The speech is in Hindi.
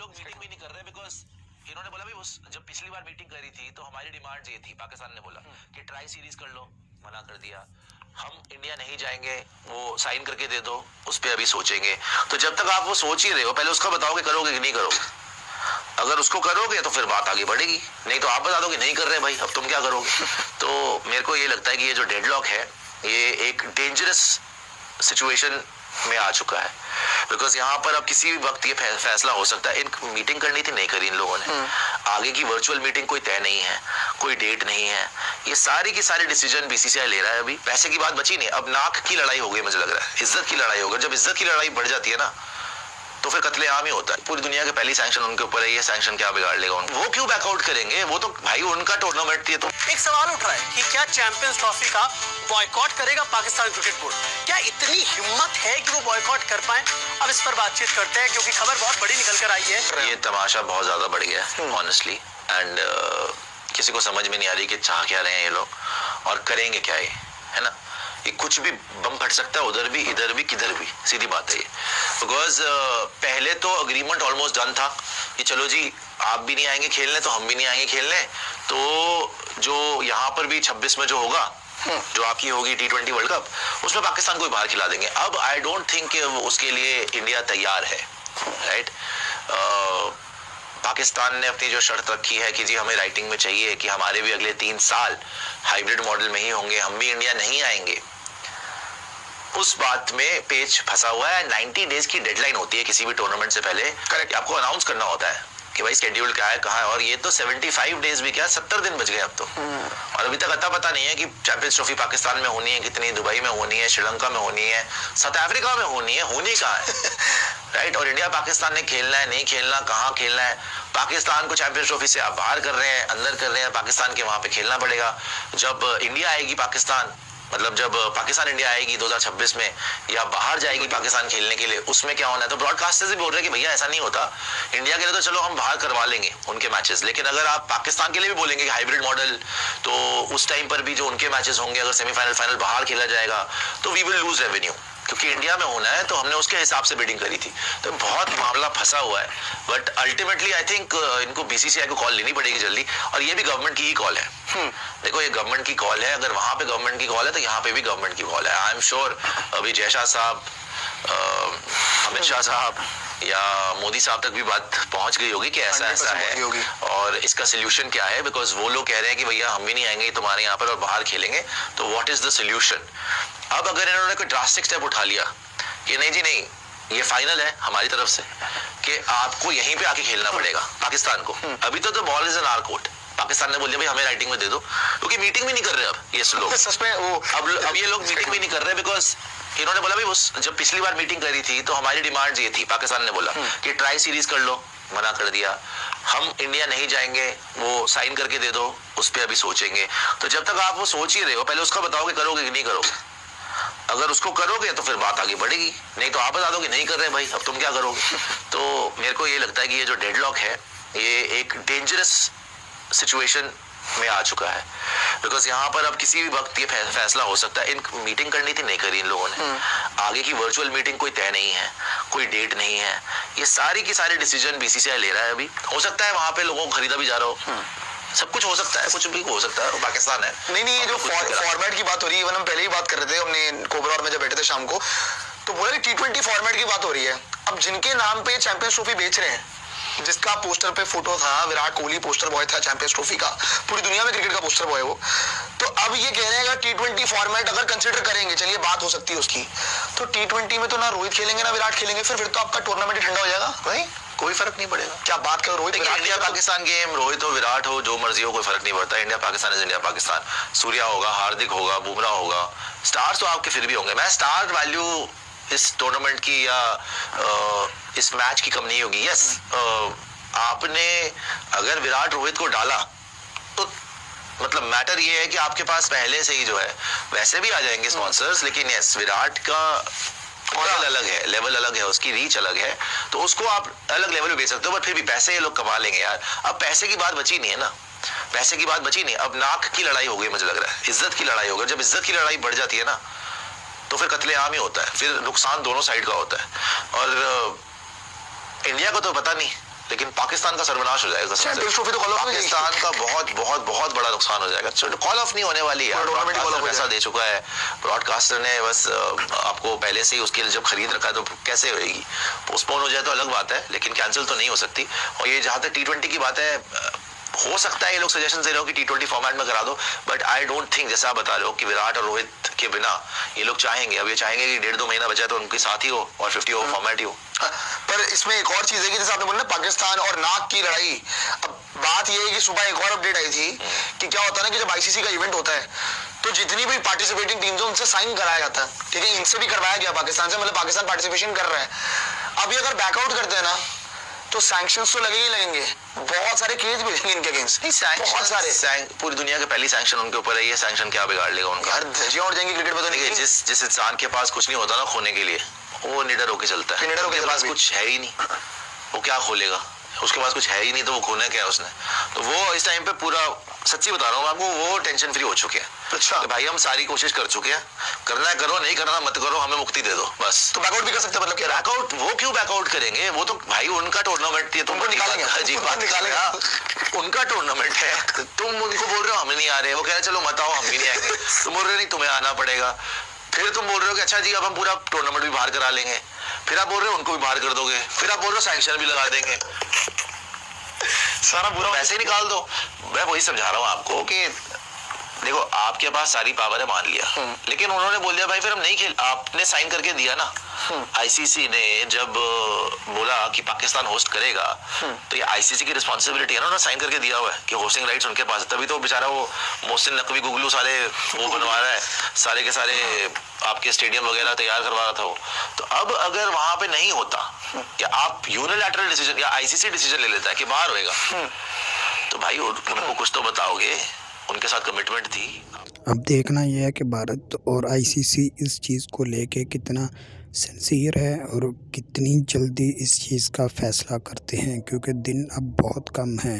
लोग मीटिंग भी नहीं कर रहे बिकॉज इन्होंने बोला भाई जब पिछली बार मीटिंग करी थी तो हमारी डिमांड ये थी, पाकिस्तान ने बोला कि ट्राई सीरीज कर लो, मना कर दिया। हम इंडिया नहीं जाएंगे, वो साइन करके दे दो, उस पर अभी सोचेंगे। तो जब तक आप वो सोच ही रहे हो, पहले उसका बताओ कि करोगे कि नहीं करोगे। अगर उसको करोगे तो फिर बात आगे बढ़ेगी, नहीं तो आप बता दो कि नहीं कर रहे भाई, अब तुम क्या करोगे। तो मेरे को ये लगता है कि ये जो डेडलॉक है ये एक डेंजरस सिचुएशन में आ चुका है, बिकॉज यहाँ पर अब किसी भी वक्त ये फैसला हो सकता है। इन मीटिंग करनी थी, नहीं करी इन लोगों ने। आगे की वर्चुअल मीटिंग कोई तय नहीं है, कोई डेट नहीं है, ये सारी की सारी डिसीजन बीसीसीआई ले रहा है। अभी पैसे की बात बची नहीं, अब नाक की लड़ाई हो गई, मुझे लग रहा है इज्जत की लड़ाई होगी। जब इज्जत की लड़ाई बढ़ जाती है ना तो फिर कत्लेआम ही होता है। पूरी दुनिया के पहली सैंक्शन उनके ऊपर है, ये सैंक्शन क्या बिगाड़ लेगा उनको? वो क्यों बैकआउट करेंगे? वो तो भाई उनका टूर्नामेंट थी। तो एक सवाल उठ रहा है कि क्या चैंपियंस ट्रॉफी का बॉयकॉट करेगा पाकिस्तान क्रिकेट बोर्ड? क्या इतनी हिम्मत है कि वो बॉयकॉट कर पाए? अब इस पर बातचीत करते हैं क्योंकि खबर बहुत बड़ी निकल कर आई है। ये तमाशा बहुत ज्यादा बढ़ गया है ऑनेस्टली, एंड किसी को समझ में नहीं आ रही कि चाह क्या रहे हैं ये लोग और करेंगे क्या ये, है ना। ये कुछ भी बम फट सकता है, उधर भी, इधर भी, किधर भी, सीधी बात है ये। बिकॉज पहले तो अग्रीमेंट ऑलमोस्ट डन था कि चलो जी आप भी नहीं आएंगे खेलने तो हम भी नहीं आएंगे खेलने, तो जो यहाँ पर भी 26 में जो होगा, जो आपकी होगी T20 वर्ल्ड कप, उसमें पाकिस्तान को बाहर खिला देंगे। अब आई डोंट थिंक उसके लिए इंडिया तैयार है, राइट। पाकिस्तान ने अपनी जो शर्त रखी है कि जी हमें राइटिंग में चाहिए कि हमारे भी अगले 3 साल हाइब्रिड मॉडल में ही होंगे, हम भी इंडिया नहीं आएंगे, उस बात में पेच फंसा हुआ है। 90 डेज की डेडलाइन होती है किसी भी टूर्नामेंट से पहले, करेक्ट, आपको अनाउंस करना होता है कि भाई स्केड्यूल क्या है, कहाँ है। और ये तो 75 डेज भी क्या, 70 दिन बच गए अब तो। और अभी तक अता पता नहीं है कि चैंपियंस ट्रॉफी पाकिस्तान में होनी है कितनी, दुबई में होनी है, श्रीलंका में होनी है, साउथ अफ्रीका में होनी है, होनी कहाँ है राइट। और इंडिया पाकिस्तान ने खेलना है, नहीं खेलना, कहाँ खेलना है। पाकिस्तान को चैंपियंस ट्रॉफी से आप बाहर कर रहे हैं, अंदर कर रहे हैं, पाकिस्तान के वहां पे खेलना पड़ेगा। जब इंडिया आएगी पाकिस्तान, मतलब जब पाकिस्तान इंडिया आएगी 2026 में या बाहर जाएगी पाकिस्तान खेलने के लिए, उसमें क्या होना है। तो ब्रॉडकास्टर्स भी बोल रहे हैं कि भैया ऐसा नहीं होता, इंडिया के लिए तो चलो हम बाहर करवा लेंगे उनके मैचेस, लेकिन अगर आप पाकिस्तान के लिए भी बोलेंगे कि हाइब्रिड मॉडल, तो उस टाइम पर भी जो उनके मैचेस होंगे, अगर सेमीफाइनल फाइनल बाहर खेला जाएगा तो वी विल लूज रेवेन्यू, क्योंकि इंडिया में होना है तो हमने उसके हिसाब से बिडिंग करी थी। तो बहुत मामला फंसा हुआ है, बट अल्टीमेटली आई थिंक इनको बीसीसीआई को कॉल लेनी पड़ेगी जल्दी, और ये भी गवर्नमेंट की ही कॉल है। देखो ये गवर्नमेंट की कॉल है, अगर वहां पे गवर्नमेंट की कॉल है तो यहाँ पे भी गवर्नमेंट की कॉल है। आई एम श्योर अभी जय शाह साहब, अमित शाह साहब या मोदी साहब तक भी बात पहुंच गई होगी कि ऐसा ऐसा है और इसका सोल्यूशन क्या है। बिकॉज वो लोग कह रहे हैं कि भैया हम भी नहीं आएंगे तुम्हारे यहाँ पर और बाहर खेलेंगे, तो व्हाट इज द सोल्यूशन। अब अगर इन्होंने कोई ड्रास्टिक स्टेप उठा लिया कि नहीं जी नहीं, ये फाइनल है हमारी तरफ से कि आपको यहीं पे आके खेलना पड़ेगा पाकिस्तान को, अभी तो ball is in our court. Pakistan ने बोल दिया भाई हमें राइटिंग में दे दो, क्योंकि मीटिंग भी नहीं कर रहे अब ये लोग सच में। वो अब ये लोग मीटिंग भी नहीं कर रहे बिकॉज इन्होंने बोला भाई जब पिछली बार मीटिंग करी थी तो हमारी डिमांड ये थी, पाकिस्तान ने बोला कि ट्राई सीरीज कर लो, मना कर दिया। हम इंडिया नहीं जाएंगे, वो साइन करके दे दो, उस पर अभी सोचेंगे। तो जब तक आप वो सोच ही रहे हो, पहले उसका बताओ कि करोगे कि नहीं करोगे। अगर उसको करोगे तो फिर बात आगे बढ़ेगी, नहीं तो आप बता दो कि नहीं कर रहे भाई, अब तुम क्या करोगे। तो मेरे को ये लगता है कि ये जो डेडलॉक है ये एक डेंजरस सिचुएशन में आ चुका है, बिकॉज यहाँ पर अब किसी भी वक्त ये फैसला हो सकता है। इन मीटिंग करनी थी, नहीं करी इन लोगों ने। आगे की वर्चुअल मीटिंग कोई तय नहीं है, कोई डेट नहीं है, ये सारी की सारी डिसीजन बीसीसीआई ले रहा है। अभी हो सकता है वहां पे लोगों को खरीदा भी जा रहा हो, सब कुछ हो सकता है, कुछ भी हो सकता है, पाकिस्तान है। नहीं, ये जो फॉर्मेट की बात हो रही है, हम पहले ही बात कर रहे थे, हमने कोबरा में जब बैठे थे शाम को, तो बोला T20 फॉर्मेट की बात हो रही है। अब जिनके नाम पे चैंपियंस ट्रॉफी बेच रहे हैं, जिसका पोस्टर पे फोटो था, विराट कोहली पोस्टर बॉय था चैंपियंस ट्रॉफी का, पूरी दुनिया में क्रिकेट का पोस्टर बॉय वो, तो अब ये कह रहे हैं T20 फॉर्मेट अगर कंसीडर करेंगे, चलिए बात हो सकती है उसकी, तो T20 में तो ना रोहित खेलेंगे ना विराट खेलेंगे, फिर तो आपका टूर्नामेंट ठंडा हो जाएगा भाई, कोई फर्क नहीं पड़ेगा। क्या बात करो, रोहित इंडिया पाकिस्तान गेम, रोहित हो विराट हो जो मर्जी हो, कोई फर्क नहीं पड़ता। India Pakistan is India Pakistan. Surya होगा, हार्दिक होगा, बुमराह होगा, स्टार्स तो आपके फिर भी होंगे। मैं स्टार वैल्यू इस टूर्नामेंट की या इस मैच की कम नहीं होगी। यस, आपने अगर विराट रोहित को डाला तो मतलब मैटर ये है कि आपके पास पहले से ही जो है वैसे भी आ जाएंगे स्पॉन्सर्स, लेकिन यस विराट का लेवल अलग है, उसकी रीच अलग है, तो उसको आप अलग लेवल पे बेच सकते हो, बट फिर भी पैसे ये लोग कमा लेंगे यार। अब पैसे की बात बची नहीं है ना, पैसे की बात बची नहीं, अब नाक की लड़ाई हो गई, मुझे लग रहा है इज्जत की लड़ाई होगी। जब इज्जत की लड़ाई बढ़ जाती है ना तो फिर कत्लेआम ही होता है, फिर नुकसान दोनों साइड का होता है। और इंडिया को तो पता नहीं लेकिन पाकिस्तान का सर्वनाश हो जाएगा। चैंपियंस ट्रॉफी तो कॉल ऑफ पाकिस्तान का बहुत बहुत बहुत बड़ा नुकसान हो जाएगा। कॉल ऑफ नहीं होने वाली है, ब्रॉडकास्टर पैसा दे चुका है, ब्रॉडकास्टर ने बस आपको पहले से ही उसके लिए जब खरीद रखा है तो कैसे होगी। पोस्टपोन हो जाए तो अलग बात है, लेकिन कैंसिल तो नहीं हो सकती। और ये जहाँ तक T20 की बात है, हो सकता है ये लोग सजेशन दे रहे हो कि T20 फॉर्मेट में करा दो, बट आई डोंट थिंक, जैसा आप बता रहे हो कि विराट और रोहित के बिना ये लोग चाहेंगे। अब ये चाहेंगे कि 1.5-2 महीना बचा तो उनके साथ ही हो और 50 ओवर फॉर्मेट ही हो। पर इसमें एक और चीज है कि जैसे आपने बोला ना पाकिस्तान और नाक की लड़ाई, अब बात ये है कि सुबह एक और अपडेट आई थी कि क्या होता है ना कि जब आईसीसी का इवेंट होता है तो जितनी भी पार्टिसिपेटिंग टीम्स है उनसे साइन कराया जाता है, ठीक है। इनसे भी करवाया गया पाकिस्तान से, मतलब पाकिस्तान पार्टिसिपेशन कर रहा है। अब ये अगर बैकआउट करते हैं ना तो सैंक्शंस तो लगेंगे लगेंगे, बहुत सारे केस भी लगेंगे इनके अगेंस्ट, बहुत सारे। पूरी दुनिया के पहली सैंक्शन उनके ऊपर है, ये सैंक्शन क्या बिगाड़ लेगा उनका? यार धज्जियां उड़ जाएंगी क्रिकेट में तो। नहीं, जिस इंसान के पास कुछ नहीं होता ना खोने के लिए, वो निडर होके चलता है। निडर होके पास कुछ है ही नहीं, वो क्या खोलेगा? उसके पास कुछ है ही नहीं तो वो खोना क्या है उसने? तो वो इस टाइम पे पूरा, सच्ची बता रहा हूँ आपको, वो टेंशन फ्री हो चुके हैं। अच्छा तो भाई हम सारी कोशिश कर चुके हैं, करना है करो, नहीं करना मत करो, हमें मुक्ति दे दो बस। तो बैकआउट भी कर सकते हैं, मतलब क्या बैकआउट? वो क्यों बैकआउट करेंगे? वो तो भाई उनका टूर्नामेंट, ये तुमको निकालेंगे जी, बात निकालेगा, उनका टूर्नामेंट है। तुम उनको बोल रहे हो हम नहीं आ रहे, वो कह रहे चलो मत आओ हम भी नहीं आएंगे। तुम बोल रहे हो नहीं तुम्हें आना पड़ेगा, फिर तुम बोल रहे हो कि अच्छा जी अब हम पूरा टूर्नामेंट भी बाहर करा लेंगे, फिर आप बोल रहे हो उनको भी बाहर कर दोगे, फिर आप बोल रहे हो सैंक्शन भी लगा देंगे, सारा बुरा वैसे ही निकाल दो। मैं वही समझा रहा हूँ आपको कि देखो आपके पास सारी पावर है, मान लिया, लेकिन उन्होंने बोल दिया भाई फिर हम नहीं खेल, आपने साइन करके दिया ना। आईसीसी ने जब बोला कि पाकिस्तान होस्ट करेगा तो ये आईसीसी की रिस्पॉन्सिबिलिटी है ना, उन्होंने साइन करके दिया हुआ है कि होस्टिंग राइट्स उनके पास है। तभी तो बेचारा वो मोहसिन नकवी गुगलू सारे वो बनवा रहा है, सारे के सारे आपके स्टेडियम वगैरह तैयार करवा रहा था वो। तो अब अगर वहां पे नहीं होता, या आप यूनिलैटरल डिसीजन या आईसीसी डिसीजन ले लेता है कि बाहर होएगा, तो भाई उनको कुछ तो बताओगे, उनके साथ कमिटमेंट थी। अब देखना यह है कि भारत और आईसीसी इस चीज़ को लेके कितना सिंसियर है और कितनी जल्दी इस चीज़ का फैसला करते हैं, क्योंकि दिन अब बहुत कम है।